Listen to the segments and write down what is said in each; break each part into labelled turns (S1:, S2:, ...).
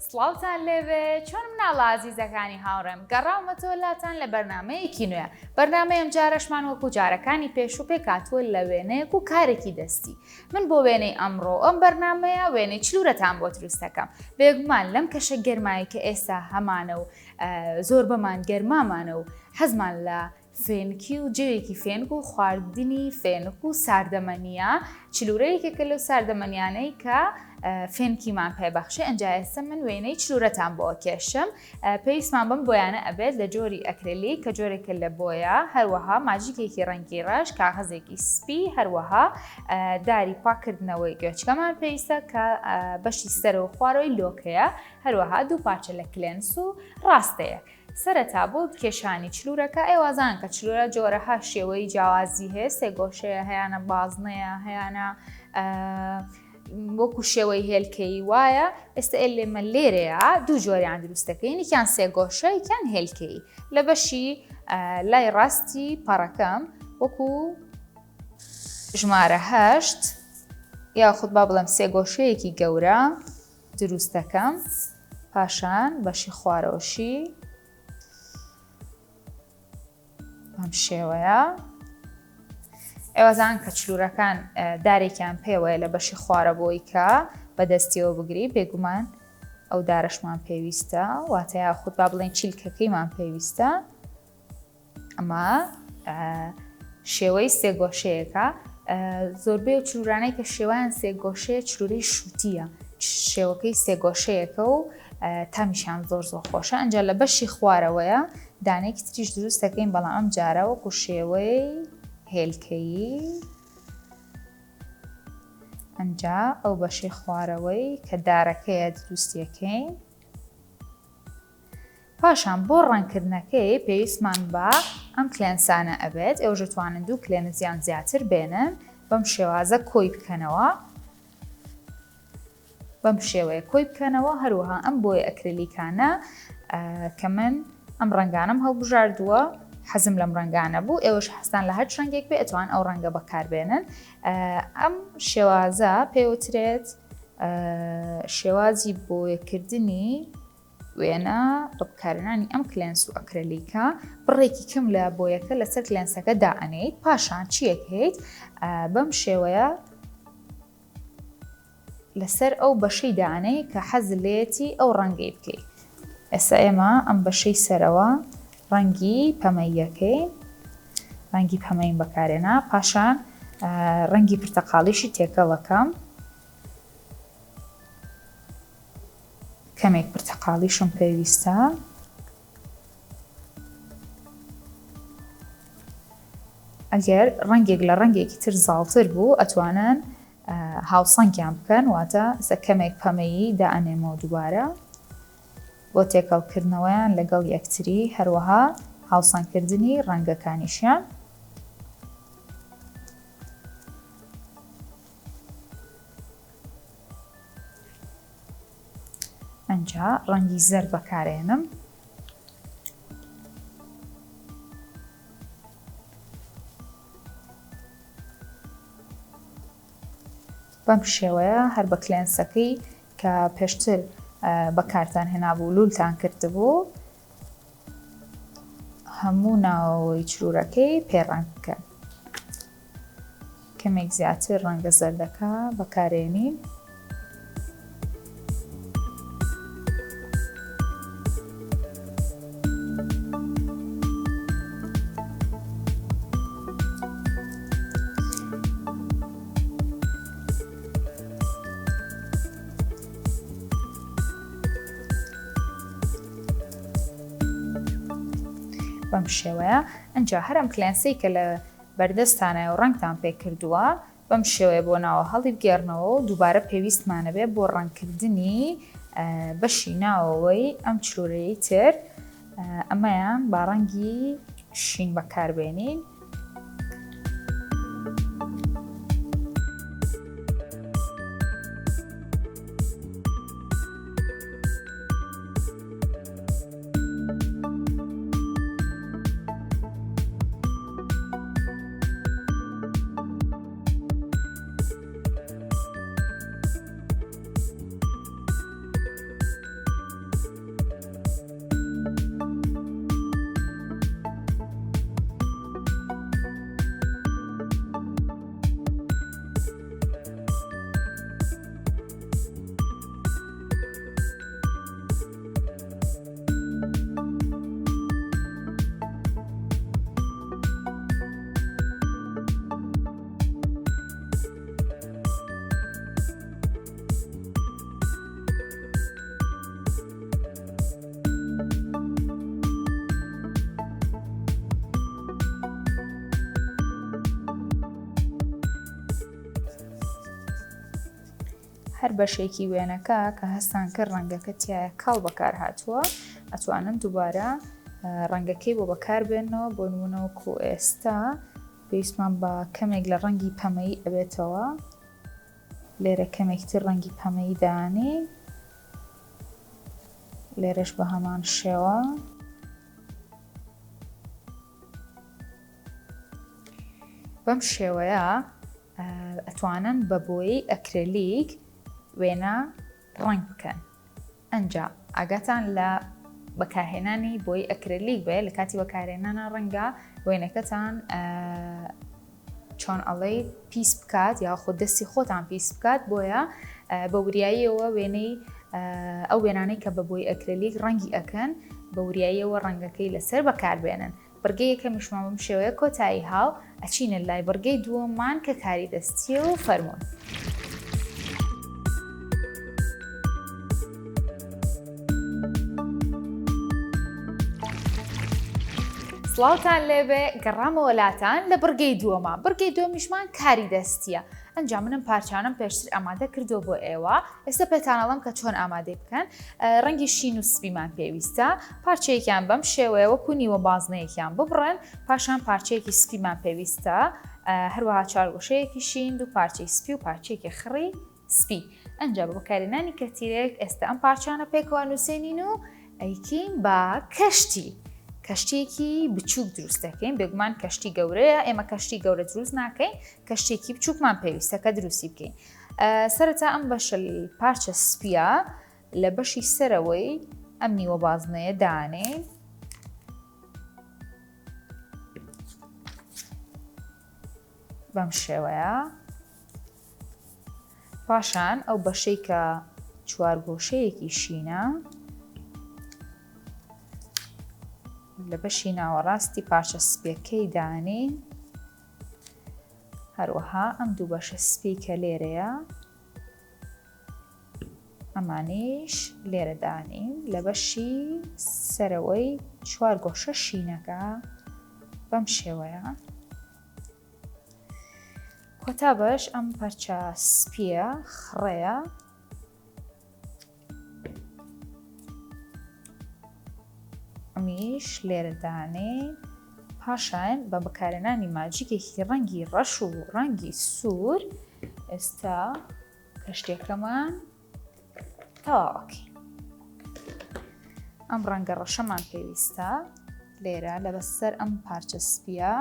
S1: سڵاوتان لێبێ چۆن مناڵە ئازیزەکانی هاوڕێم گەڕاومەتەوە لاتان لە بەرنامەیەکی نوێ بەرنامەیەم جارەشمان وەکو جارەکانی پێشوو پێ کاتووە لە وێنەیەک و کارێکی دەستی من بۆ وێنەی ئەمڕۆ ئەم بەرنامەیە وێنەی چلوورەتان بۆ دروستەکەم بێگومان لەم کەشە گەرمایی کە ئێستا هەمانە و زۆر بەمان گەرمامانە و حەزمان لە فێنکی و جێوێکی فێنک و خواردنی فێنک و ساردەمەنیە چلوورەیەکێکە لەو ساردەمەنیانەی کە فێنکیمان پێبەخشێ ئەنجایەسە من وێنەی چلوورەتان بۆ کێشم پێویستمان بەم بۆیانە ئەبێت لە جۆری ئەکرێلیک کە جۆرێکە لە بۆیە هەروەها ماجیکێکی ڕەنگی ڕەش کاغەزێکی سپی هەروەها داری پاکردنەوەی گوێچکەمان پێویستە کە بەشی سەر و خوارەوەی لۆکەیە هەروەها دوو پارچە لە کلێنس و ڕاستەیە سەرەتا بۆ کێشانی چلوورەکە ئێوازان کە چلوورە جۆرەها شێوەی جیاوازی هەیە سێگۆشەیە هەیەە بازنەیە هەیەە وەکو شێوەی هێلکەی وایە ئێستا ئێمە لێرەیە دوو جۆریان دروستەکەین یەکیان سێگۆشە یەکیان هێلکەی لە بەشی لای ڕاستی پەڕەکەم وەکو ژمارە 8 یاخود با بڵێم سێگۆشەیەکی گەورە دروستەکەم پاشان بەشی خوارەوەشی ئەم شێوەیە ئێوەزان کە چلوورەکان دارێکیان پێوەیە لە بەشی خوارەبۆی کە بەدەستیەوە بگری بێگومان ئەو دارەشمان پێویستە واتە یاخود با بڵێن چیلکەکەیمان پێویستە ئەمە شێوەی سێگۆشەیەکە زۆربەی چلوورانەی کە شێوەیان سێگۆشەیە چلوورەی شووتیە شێوەکەی سێگۆشەیەکە و تامیشان زۆر خۆشە ئەنجا لە بەشی خوارەوەیە دانێکی تریش دروست دەکەین بەڵام ئەم جارە وەکو شێوەی هێلکەیی ئەنجا ئەو بەشی خوارەوەی کە دارەکەیە دروستیەکەین پاشان بۆ ڕەنکردنەکەی پێویستمان بە ئەم کلێنسانە ئەبێت ئێوە دەتوانن دوو کلێنزیان زیاتر بێنن بەم شێوازە کۆی بکەنەوە بەم شێوەیە کۆی بکەنەوە هەروەها ئەم بۆیە ئەکرلیکانە کە من ئەم ڕەنگانم هەڵبژاردووە حەزم لەم ڕەنگانە بوو ئێوەش حەستان لە هەر ڕەنگێک بێ ئەتوان ئەو ڕەنگە بەکاربێنن ئەم شێوازە پێوترێت شێوازی بۆیەکردنی وێنە بە بکارهێنانی ئەم کلێنس و ئەکرلیکە بڕێکی کەم لە بۆیەکە لەسەر کلێنسەکە دائەنێیت پاشان چیەکەیت بەم شێوەیە لەسەر ئەو بەشەی دانەی کە حەز لێتی ئەو ڕەنگەی بکەیت ئێستا ئێمە ئەم بەشەی سەرەوە ڕەنگی پەمەییەکەی ڕەنگی پەمەین بەکارێنا پاشان ڕەنگی پرتەقاڵیشی تێکەڵەکەم کەمێک پرتەقاڵیشم پێویستە ئەگەر ڕەنگێک لە ڕەنگێکی تر زاڵتر بوو ئەتوانن هاوسەنگیان بکەن واتە کەمێک پەمەیی دائەنێمەوە دووبارە بۆ تێکەڵکردنەوەیان لەگەڵ یەکتری هەروەها هاوسەنگکردنی ڕەنگەکانیشیان ئەنجا ڕەنگی زەرد بەکارێنم بەم شێوەیە هەر بە کلێنسەکەی کە پێشتر بەکارتان هێنابوو لولتان کردبوو هەموو ناوەوەی چلوورەکەی پێڕەنگ بکەن کەمێک زیاتر ڕەنگە زەردەکە بەکارێنین بەم شێوەیە ئەنجا هەرم کلێنسەی کە لە بەردەستانە و ڕەنگتان پێ کردووە بەم شێوەیە بۆ ناوە هەڵی بگێڕنەوە و دووبارە پێویستمانە بێ بۆ ڕەنگکردنی بەشی ناوەوەی ئەم چلوورەی تر ئەمەیان با ڕەنگی شین بەکاربێنین هەر بەشێکی وێنەکە کە هەستان کرد ڕەنگەکە تایە کاڵ بەکار هاتووە ئەتوانن دووبارە ڕەنگەکەی بۆ بەکاربێنەوە بۆ نمونەوەکو ئێستا پێویستمان بە کەمێک لە ڕەنگی پەمەیی ئەبێتەوە لێرە کەمێکتر ڕەنگی پەمەیی دانی لێرەش بە هەمان شێوە بەم شێوەیە ئەتوانن بە بۆیی ئەکرێلیک وێنە ڕنگ بکەن ئەنجا ئاگاتان لە بەکارهێنانی بۆی ئەکرێلیک بێ لە کاتی بەکارهێنانە ڕەنگە وێنەکەتان چۆن ئەڵێ پیس بکات یا خۆ دەستی خۆتان پیس بکات بۆیە بە وریاییەوە وێنەی ئەو وێنانەی کە بە بۆی ئەکرێلیک ڕەنگی ئەکەن بە وریاییەوە ڕەنگەکەی لەسەر بەکاربێنن بەرگەی یەکەمیشمان بەم شێوەیە کۆتایی هاو ئەچینە لای بەرگەی دووەممان کە کاری دەستیە و فەرموون. سڵاوتان لێبێ گەڕامەوە لاتان لە بەرگەی دووەمە بەرگەی دووەمیشمان کاری دەستیە ئەنجا منم پارچانم پێشتر ئامادە کردو بۆ ئێوە ئێستا پێتانەڵم کە چۆن ئامادەی بکەن ڕەنگی شین و سپیمان پێویستە پارچەیەکیان بەم شێوەیە وەکو نیوە بازنەیەکیان ببڕن پاشان پارچەیەکی سپیمان پێویستە هەروەها چارگۆشەیەکی شین دوو پارچەی سپی و پارچەیەکی خڕی سپی ئەنجا بە بەکارهێنانی کەرتیرێک ئێستا ئەم پارچانە پێکەوە نووسێنین و ئەیکین بە کەشتێکی بچووک دروست دەکەین بێگومان کەشتی گەورەیە ئێمە کەشتی گەورە دروست ناکەین کەشتێکی بچووکمان پێویستە کە دروستی بکەین سەرەتا ئەم بەشە پارچە سپیە لە بەشی سەرەوەی ئەم نیوە بازنەیە دانێن بەم شێوەیە پاشان ئەو بەشەی کە چوارگۆشەیەکی شینە لە بەشی ناوەڕاستی پارچە سپیەکەی دانین هەروەها ئەم دوو بەشە سپی کە لێرەیە ئەمانیش لێرە دانین لە بەشی سەرەوەی چوارگۆشە شینەکە بەم شێوەیە کۆتا بەش ئەم پارچە سپیە خڕەیە ئەمیش لێرە دانێن پاشان بە بەکارهێنانی ماجیکێکی ڕەنگی ڕەش و ڕەنگی سوور ئێستا کەشتێکەکەمان تەواوەکەین ئەم ڕەنگە ڕەشەمان پێویستە لێرە لەبەسەر ئەم پارچە سپیە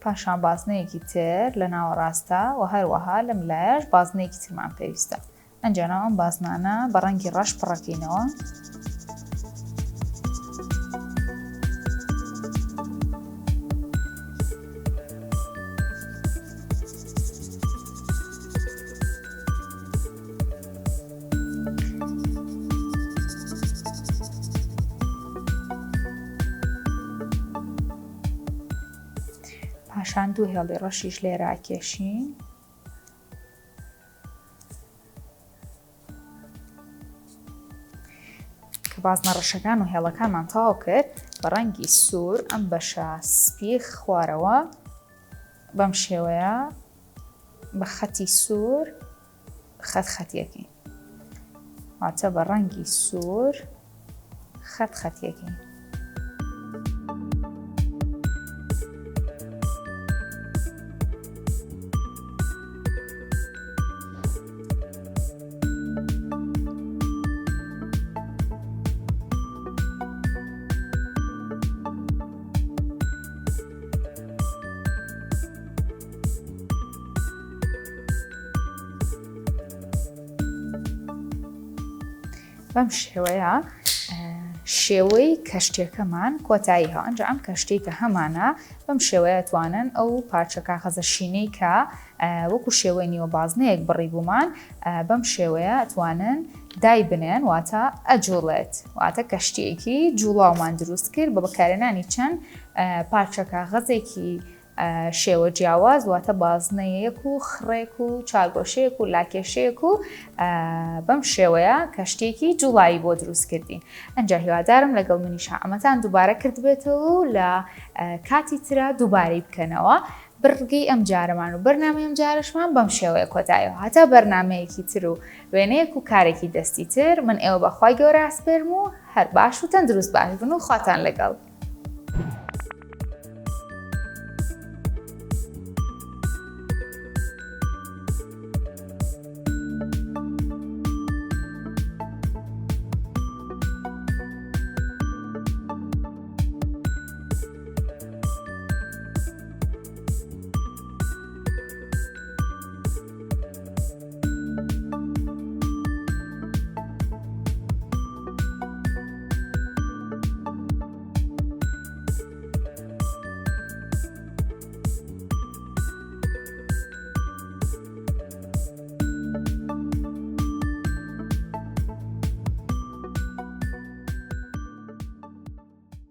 S1: پاشان بازنەیەکی تر لە ناوەڕاستە و هەروەها لەم لایەش بازنەیەکی ترمان پێویستە ئەنجانەوە ئەم بازنانە بە ڕەنگی ڕەش پڕەکەینەوە پاشان دوو هێڵی ڕەشیش لێرە ئاکێشین کە بازنە ڕەشەکان و هێڵەکانمان تەواو کرد بە ڕەنگی سوور ئەم بەشە سپی خوارەوە بەم شێوەیە بە خەتی سوور خەتیەکەین واتە بە ڕەنگی سوور خەتیەکەین بەم شێوەیە شێوەی کەشتێکەکەمان کۆتایی هەوە ئەنجا ئەم کەشتەی کە هەمانە بەم شێوەیە توانن ئەو پارچە کاغەزە شینەی کە وەکو شێوەی نیوە بازنەیەک بڕی بوومان بەم شێوەیە ئەتوانن دای بنێن واتە ئەجوڵێت واتە کەشتێکی جوڵاومان دروست کرد بە بەکارهێنانی چەند پارچە کاغەزێکی شێوە جیاواز واتە بازنەیەک و خڕێک و چارگۆشەیەک و لاکێشەیەک و بەم شێوەیە کەشتێکی جوڵایی بۆ دروستکردین ئەنجا هیوادارم لەگەڵ منیش ئەمەتان دووبارە کردبێتەوە و لە کاتی ترە دووبارەی بکەنەوە بڕگەی ئەم جارەمان و بەرنامەی ئەم جارشمان بەم شێوەیە کۆتایەوە هەتا بەرنمەیەکی تر و وێنەیەک و کارێکی دەستی تر من ئێوە بەخوای گەورە ئاسپێرم و هەر باش و تەندروست باش بن و خواتان لەگەڵ.